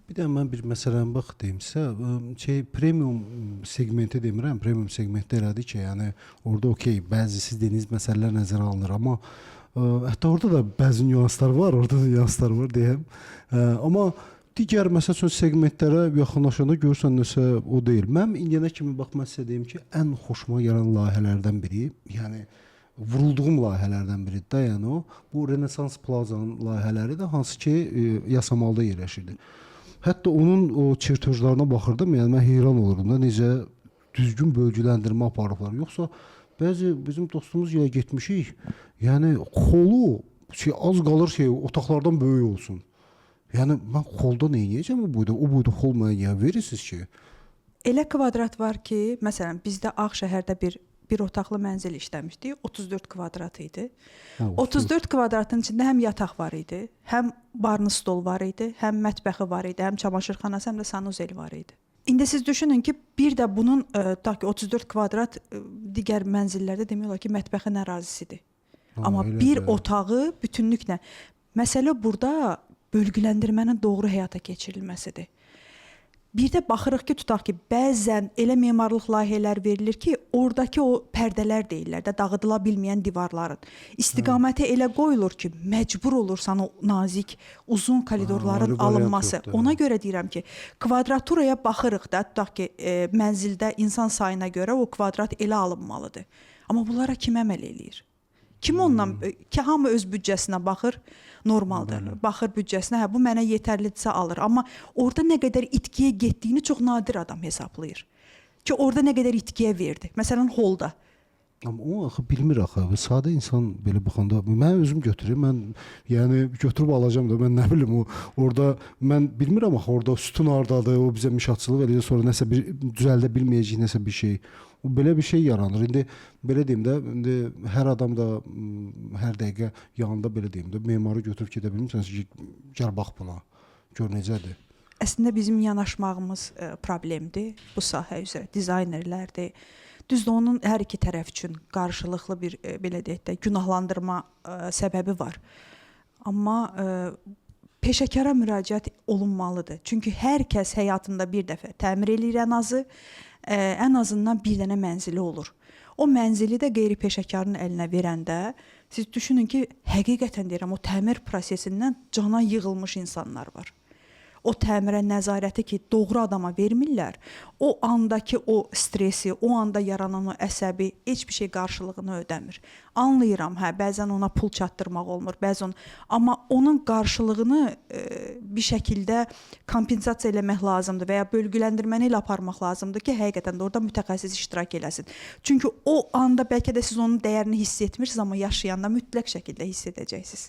Bir də mən bir məsələn bax deyim sizə, premium segmenti demirəm, premium segmentdə elədir ki, yəni orada okey, bəzi siz dediyiniz məsələlər nəzərə alınır, amma hətta orada da bəzi nüanslar var, orada da nüanslar var deyəm. Amma digər məsəl üçün segmentlərə yaxınlaşanda görürsən nəsə o deyil. Mən indiyənə kimi bax mən sizə deyim ki, ən xoşuma gələn layihələrdən biri, yəni vurulduğum layihələrdən biridir də, yəni o bu Renesans Plazanın layihələridir, hansı ki Yasamalda yerləşirdi. Hətta onun o çertözlarına baxırdım, yəni mən heyran olurdum da necə düzgün bölgüləndirmə aparıblar. Yoxsa bəzi bizim dostumuz yerə getmişik, yəni xolu az qalır otaqlardan böyük olsun. Yəni mən xolda nə edəcəm o boyda xol mənə niyə verirsiniz ki? Elə kvadrat var ki, məsələn bizdə Ağşəhərdə bir otaqlı mənzil işləmişdik, 34 kvadrat idi. 34 kvadratın içində həm yataq var idi, həm barlı stol var idi, həm mətbəxi var idi, həm çamaşırxanası, həm də sanuzel var idi. İndi siz düşünün ki, bir də bunun ta ki 34 kvadrat digər mənzillərdə demək olar ki, mətbəxin ərazisidir. Amma bir otağı bütünlüklə. Məsələ burada bölgüləndirmənin doğru həyata keçirilməsidir. Bir də baxırıq ki, tutaq ki, bəzən elə memarlıq layihələr verilir ki, oradakı o pərdələr deyirlər də, dağıdıla bilməyən divarların istiqaməti elə qoyulur ki, məcbur olursan o nazik, uzun koridorların alınması. Ona görə deyirəm ki, kvadraturaya baxırıq da, tutaq ki, mənzildə insan sayına görə o kvadrat elə alınmalıdır. Amma bunlara kim əməl eləyir? Kim ondan, ki, hamı öz büdcəsinə baxır, normaldır. Baxır büdcəsinə, bu mənə yetərlidirsə alır. Amma orada nə qədər itkiyə getdiyini çox nadir adam hesablayır. Ki, orada nə qədər itkiyə verdi. Məsələn, holda. Amma o axı bilmir axı. Sadə insan belə baxanda, mən özüm götürürüm, mən yəni götürüb alacağım da, mən nə bilim orada mən bilmirəm axı orada sütun hardadır, o bizə mişatçılıq eləyir, sonra nəsə bir düzəldə bilməyəcək nəsə bir şey. O belə bir şey yaranır. İndi belə deyim də, indi hər adam da hər dəqiqə yanında belə deyim də, memarı götürüb gedə bilmirsən ki, gəl bax buna. Gör necədir. Əslində bizim yanaşmağımız problemdir bu sahə üzrə. Dizaynerlərdir. Düzdür, onun hər iki tərəf üçün qarşılıqlı bir belə deyək də günahlandırma səbəbi var. Amma peşəkara müraciət olunmalıdır. Çünki hər kəs həyatında bir dəfə təmir eləyir ən azından bir dənə mənzili olur. O mənzili də qeyri-peşəkarın əlinə verəndə siz düşünün ki, həqiqətən deyirəm, o təmir prosesindən cana yığılmış insanlar var. O təmirə nəzarəti ki, doğru adama vermirlər, o andakı o stresi, o anda yaranan o əsəbi heç bir şey qarşılığını ödəmir. Anlayıram, bəzən ona pul çatdırmaq olmur, amma onun qarşılığını bir şəkildə kompensasiya eləmək lazımdır və ya bölgüləndirməni ilə aparmaq lazımdır ki, həqiqətən də orada mütəxəssis iştirak eləsin. Çünki o anda bəlkə də siz onun dəyərini hiss etmirsiniz, amma yaşayanda mütləq şəkildə hiss edəcəksiniz.